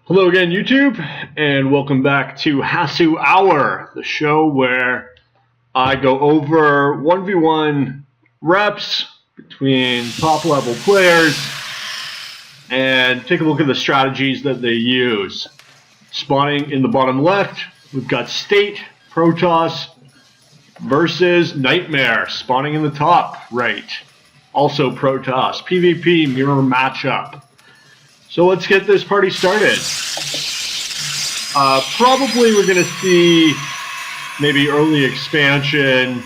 Hello again, YouTube, and welcome back to Hasu Hour, the show where I go over 1v1 reps between top-level players and take a look at the strategies that they use. Spawning in the bottom left, we've got State, Protoss versus Nightmare. Spawning in the top right, also Protoss. PvP mirror matchup. So let's get this party started. Probably we're going to see maybe early expansion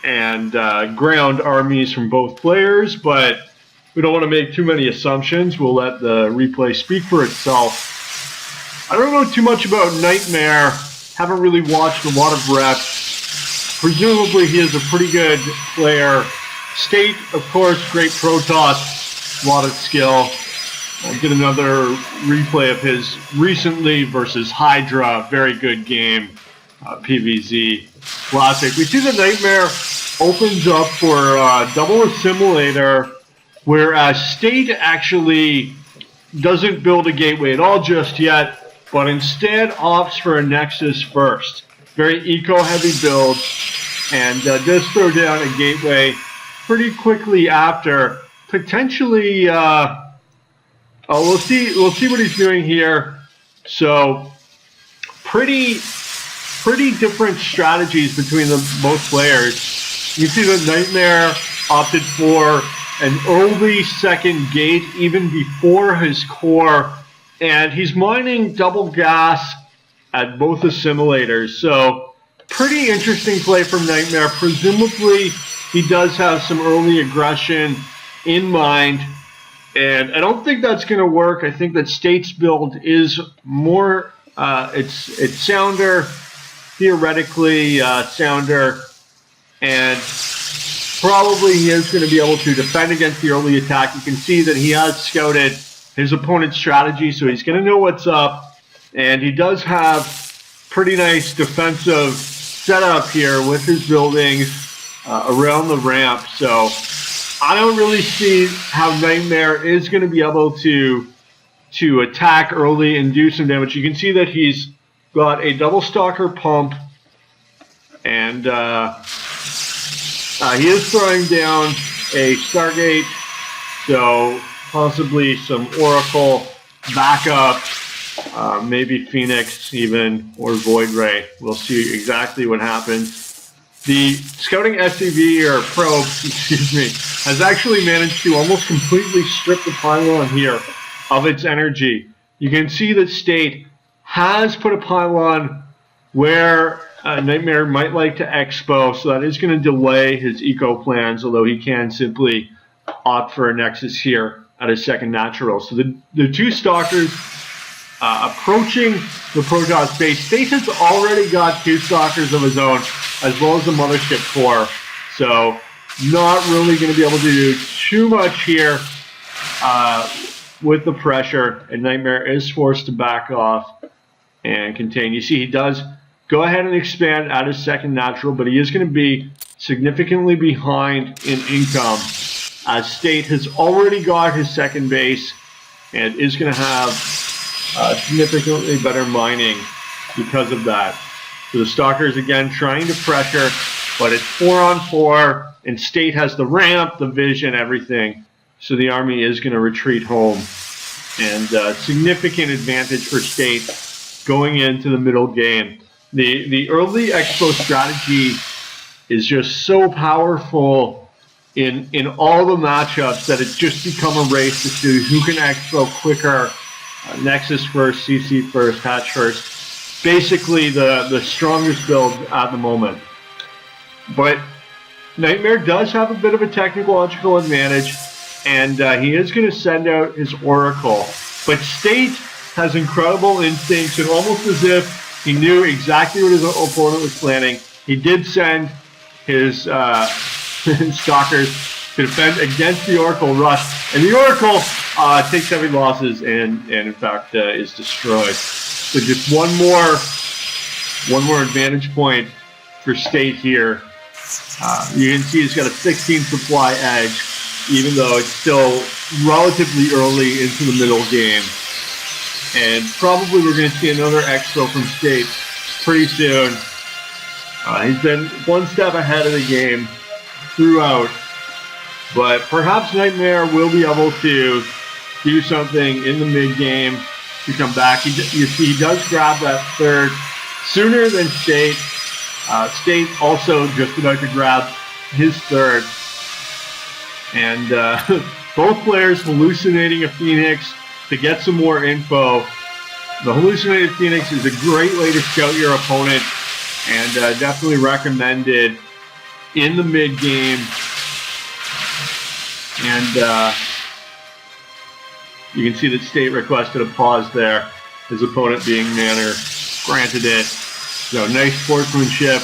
and ground armies from both players, but we don't want to make too many assumptions. We'll let the replay speak for itself. I don't know too much about Nightmare. Haven't really watched a lot of reps. Presumably he is a pretty good player. State, of course, great Protoss, a lot of skill. I did another replay of his recently versus Hydra. Very good game. PvZ classic. We see the Nightmare opens up for double assimilator, whereas State actually doesn't build a gateway at all just yet, but instead opts for a Nexus first. Very eco-heavy build, and does throw down a gateway pretty quickly after. Potentially... we'll see what he's doing here. So, pretty different strategies between both players. You see the Nightmare opted for an early second gate even before his core, and he's mining double gas at both assimilators. So, pretty interesting play from Nightmare. Presumably, he does have some early aggression in mind. And I don't think that's going to work. I think that State's build is more, it's sounder, theoretically sounder, and probably he is going to be able to defend against the early attack. You can see that he has scouted his opponent's strategy, so he's going to know what's up. And he does have pretty nice defensive setup here with his buildings around the ramp. So I don't really see how Nightmare is going to be able to attack early and do some damage. You can see that he's got a double stalker pump, and he is throwing down a Stargate, so possibly some Oracle backup, maybe Phoenix even, or Void Ray. We'll see exactly what happens. The scouting SCV, or probe, excuse me, has actually managed to almost completely strip the pylon here of its energy. You can see that State has put a pylon where Nightmare might like to expo, so that is going to delay his eco plans, although he can simply opt for a Nexus here at his second natural. So the two Stalkers approaching the Protoss base. State has already got two Stalkers of his own, as well as the Mothership core. So not really going to be able to do too much here with the pressure, and Nightmare is forced to back off and contain. You see he does go ahead and expand at his second natural, but he is going to be significantly behind in income, as State has already got his second base and is going to have significantly better mining because of that. So the Stalkers again trying to pressure, but it's 4-on-4, and State has the ramp, the vision, everything. So the army is going to retreat home, and significant advantage for State going into the middle game. The early expo strategy is just so powerful in all the matchups that it's just become a race to see who can expo quicker. Nexus first, CC first, Hatch first. Basically the strongest build at the moment. But Nightmare does have a bit of a technological advantage, and he is going to send out his Oracle. But State has incredible instincts, and almost as if he knew exactly what his opponent was planning. He did send his Stalkers to defend against the Oracle rush, and the Oracle takes heavy losses and in fact is destroyed. So just one more advantage point for State here. You can see he's got a 16 supply edge, even though it's still relatively early into the middle game. And probably we're going to see another expo from State pretty soon. He's been one step ahead of the game throughout. But perhaps Nightmare will be able to do something in the mid-game to come back. You see, he does grab that third sooner than State. State also just about to grab his third. And both players hallucinating a Phoenix to get some more info. The hallucinated Phoenix is a great way to scout your opponent, and definitely recommended in the mid-game. And you can see that State requested a pause there, his opponent being Manor granted it. So nice sportsmanship,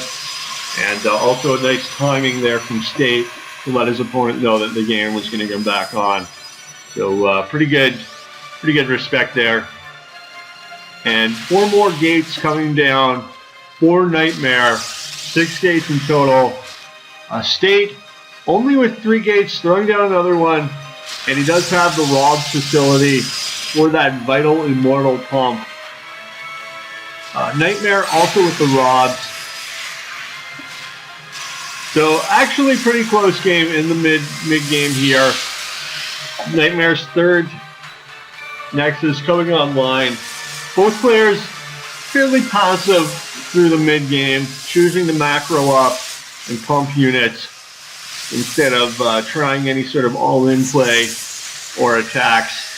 and also a nice timing there from State to let his opponent know that the game was going to come back on. So pretty good respect there. And 4 more gates coming down for Nightmare, 6 gates in total. State only with 3 gates, throwing down another one, and he does have the Rob's facility for that vital immortal pump. Nightmare also with the Robs. So actually pretty close game in the mid game here. Nightmare's third Nexus coming online. Both players fairly passive through the mid game, choosing to macro up and pump units instead of trying any sort of all-in play or attacks.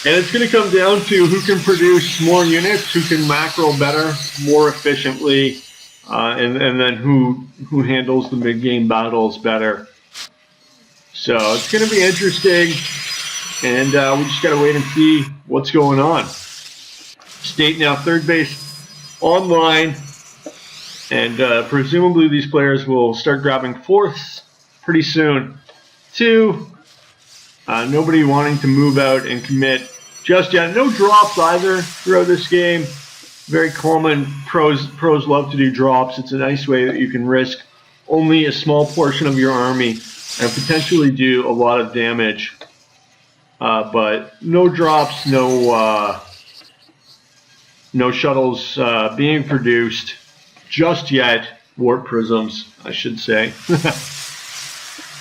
And it's going to come down to who can produce more units, who can macro better, more efficiently, and then who handles the mid-game battles better. So it's going to be interesting, and we just got to wait and see what's going on. State now third base online, and presumably these players will start grabbing fourths pretty soon. 2, nobody wanting to move out and commit just yet. No drops either throughout this game. Very common. Pros love to do drops. It's a nice way that you can risk only a small portion of your army and potentially do a lot of damage. But no drops, no shuttles being produced just yet. Warp prisms, I should say.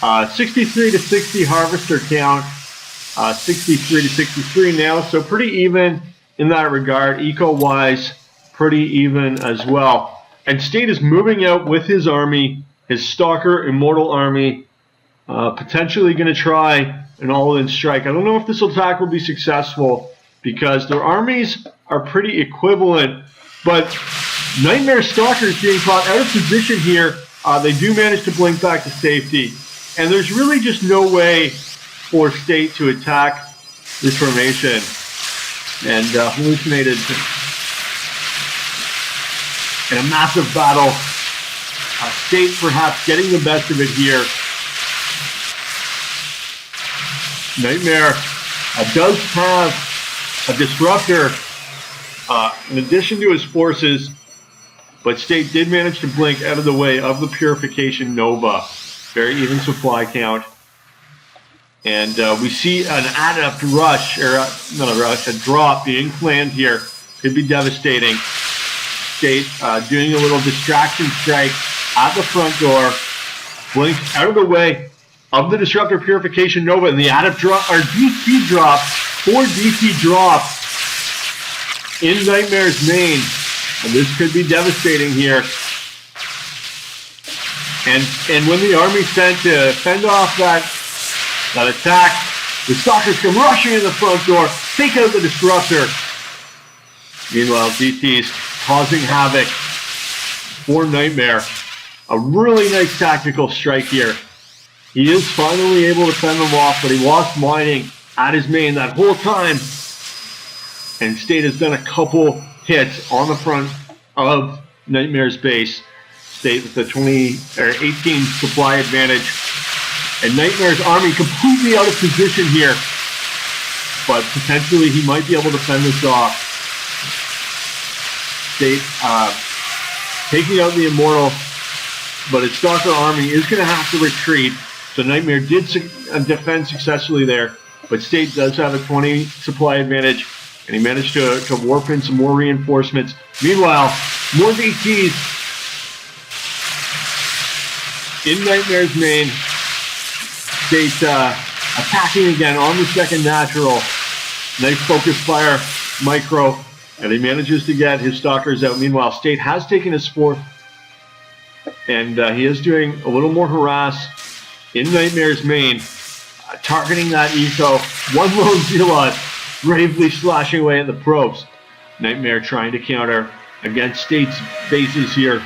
63 to 60 harvester count. 63 to 63 now, so pretty even in that regard. Eco-wise, pretty even as well. And State is moving out with his army, his Stalker Immortal army, potentially going to try an all-in strike. I don't know if this attack will be successful because their armies are pretty equivalent, but Nightmare Stalker is being caught out of position here. They do manage to blink back to safety, and there's really just no way for State to attack this formation. And hallucinated in a massive battle. State perhaps getting the best of it here. Nightmare does have a disruptor in addition to his forces, but State did manage to blink out of the way of the Purification Nova. Very even supply count. And we see an adept rush, or not a rush, a drop being planned here. Could be devastating. State doing a little distraction strike at the front door. Blinks out of the way of the Disruptor Purification Nova, and the adept drop, or DC drop, 4 DC drop in Nightmare's main. And this could be devastating here. And when the army sent to fend off that attack, the Stalkers come rushing in the front door, take out the Disruptor. Meanwhile, DT's causing havoc for Nightmare. A really nice tactical strike here. He is finally able to fend them off, but he was mining at his main that whole time. And State has done a couple hits on the front of Nightmare's base. State with the 18 supply advantage. And Nightmare's army completely out of position here. But potentially he might be able to fend this off. State taking out the Immortal, but its Stalker army is going to have to retreat. So Nightmare did defend successfully there. but State does have a 20 supply advantage, and he managed to warp in some more reinforcements. Meanwhile, more DTs in Nightmare's main. State attacking again on the second natural. Nice focus fire micro, and he manages to get his stalkers out. Meanwhile, State has taken his fourth, and he is doing a little more harass in Nightmare's main, targeting that eco. One lone Zealot bravely slashing away at the probes. Nightmare trying to counter against State's bases here.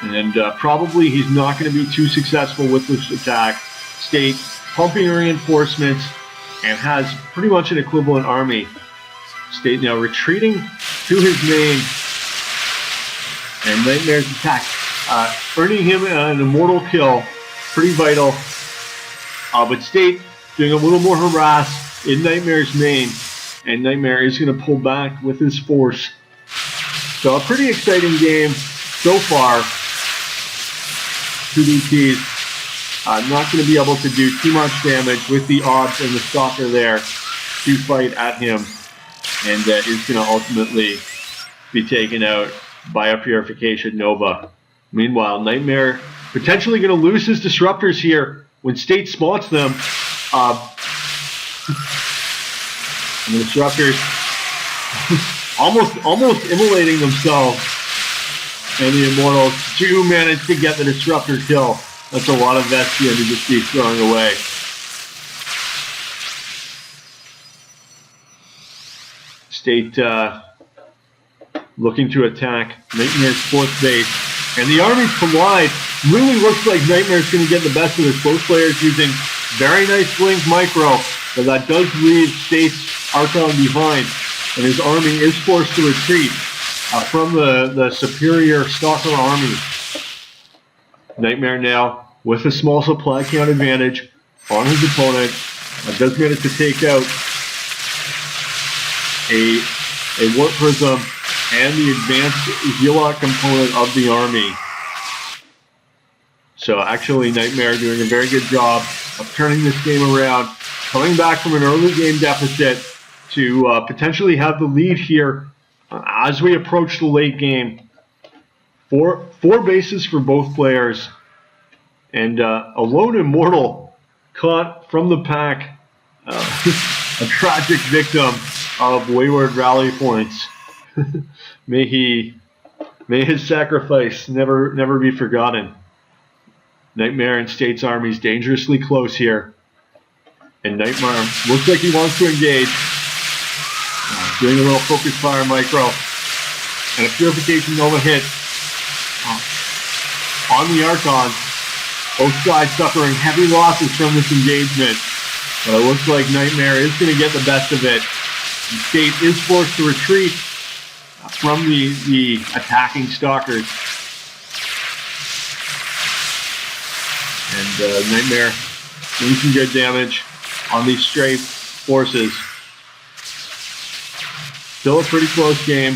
And probably he's not going to be too successful with this attack. State pumping reinforcements and has pretty much an equivalent army. State now retreating to his main. And Nightmare's attack, earning him an immortal kill. Pretty vital. But State doing a little more harass in Nightmare's main. And Nightmare is going to pull back with his force. So a pretty exciting game so far. 2 DTs. Not going to be able to do too much damage with the odds and the stalker there to fight at him. And is going to ultimately be taken out by a Purification Nova. Meanwhile, Nightmare potentially going to lose his disruptors here when State spots them. And the disruptors almost immolating themselves. And the Immortals do manage to get the disruptor kill. That's a lot of Vestia to just be throwing away. State looking to attack Nightmare's fourth base. And the armies collide. Really looks like Nightmare's going to get the best of his both players using very nice blink micro. But that does leave State's Archon behind. And his army is forced to retreat from the superior Stalker army. Nightmare now with a small supply count advantage on his opponent. Does manage to take out a Warp Prism and the advanced Zealot component of the army. So actually Nightmare doing a very good job of turning this game around, coming back from an early game deficit to potentially have the lead here as we approach the late game. Four bases for both players, and a lone Immortal caught from the pack, a tragic victim of wayward rally points. May his sacrifice never be forgotten. Nightmare and State's armies dangerously close here, and Nightmare looks like he wants to engage. Doing a little focus fire micro, and a Purification Nova hit on the Archon. Both sides suffering heavy losses from this engagement, but it looks like Nightmare is going to get the best of it. And State is forced to retreat from the attacking Stalkers. And Nightmare doing some good damage on these stray forces. Still a pretty close game.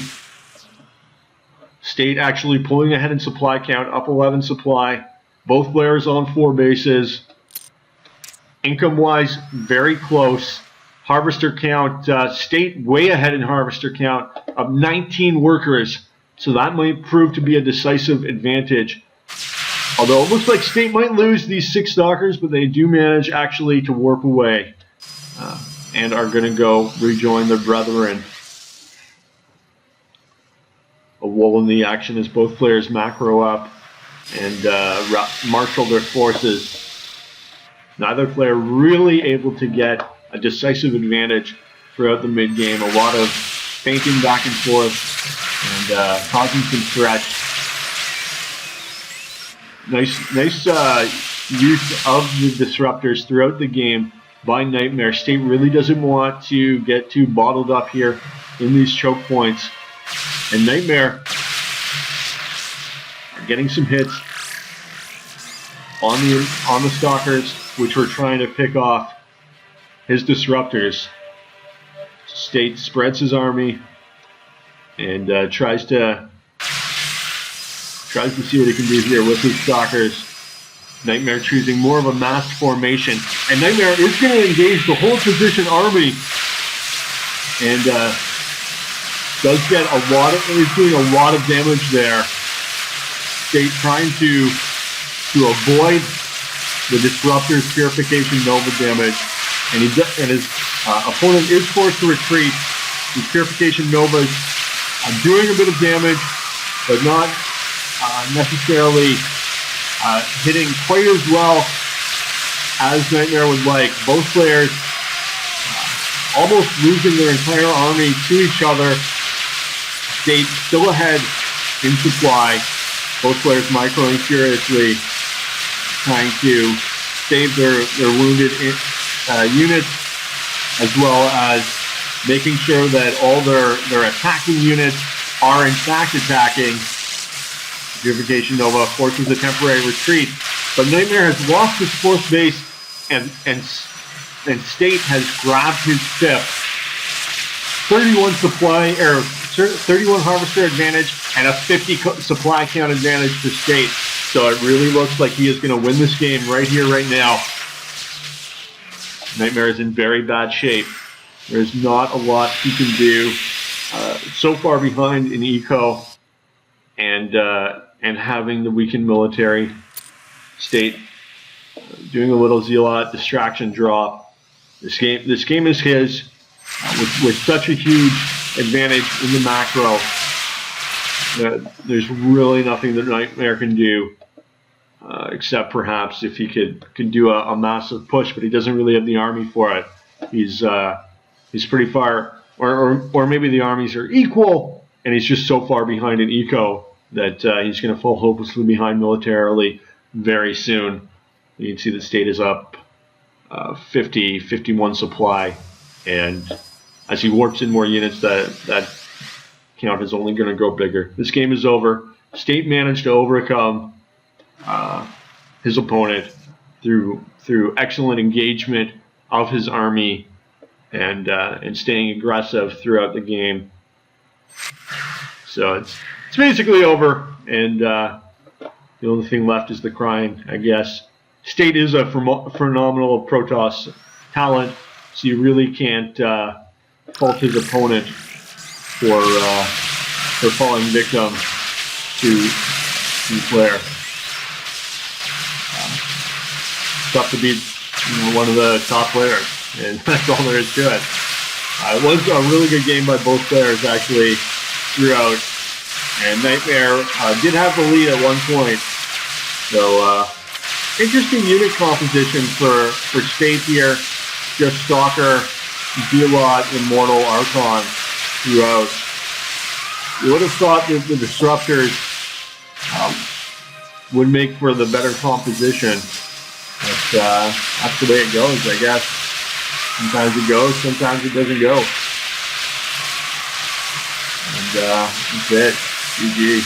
State actually pulling ahead in supply count, up 11 supply. Both players on 4 bases. Income-wise, very close. Harvester count, State way ahead in harvester count of 19 workers. So that might prove to be a decisive advantage. Although it looks like State might lose these 6 Stalkers, but they do manage actually to warp away. And are going to go rejoin their brethren. A lull in the action as both players macro up and marshal their forces. Neither player really able to get a decisive advantage throughout the mid-game. A lot of feinting back and forth and causing some stretch. Nice use of the disruptors throughout the game by Nightmare. State really doesn't want to get too bottled up here in these choke points. And Nightmare getting some hits on the Stalkers, which were trying to pick off his disruptors. State spreads his army and tries to see what he can do here with his Stalkers. Nightmare choosing more of a masked formation. And Nightmare is going to engage the whole position army. And does get is doing a lot of damage there. State trying to avoid the Disruptor's Purification Nova damage. And his opponent is forced to retreat. The Purification Nova is doing a bit of damage, but not necessarily hitting quite as well as Nightmare would like. Both players almost losing their entire army to each other. State still ahead in supply. Both players microing furiously, trying to save their wounded units, as well as making sure that all their attacking units are in fact attacking. Purification Nova forces a temporary retreat, but Nightmare has lost his fourth base, and State has grabbed his fifth. 31 supply, or 31 harvester advantage, and a 50 supply count advantage for State. So it really looks like he is going to win this game right here, right now. Nightmare is in very bad shape. There's not a lot he can do. So far behind in eco, and having the weakened military. State doing a little zealot distraction drop. This game is his, with such a huge advantage in the macro. There's really nothing that Nightmare can do, except perhaps if he could do a massive push, but he doesn't really have the army for it. He's pretty far, or maybe the armies are equal, and he's just so far behind in eco that he's going to fall hopelessly behind militarily very soon. You can see the State is up 51 supply, and as he warps in more units, that count is only going to grow bigger. This game is over. State managed to overcome his opponent through excellent engagement of his army and staying aggressive throughout the game. So it's basically over, and the only thing left is the crying, I guess. State is a phenomenal Protoss talent, so you really can't fault his opponent for falling victim to player. Tough to beat one of the top players, and that's all there is to it. It was a really good game by both players, actually, throughout. And Nightmare did have the lead at one point. So, interesting unit composition for State here. Just Stalker, Zealot, Immortal, Archon throughout. You would have thought that the Disruptors would make for the better composition. But that's the way it goes, I guess. Sometimes it goes, sometimes it doesn't go. And that's it. GG.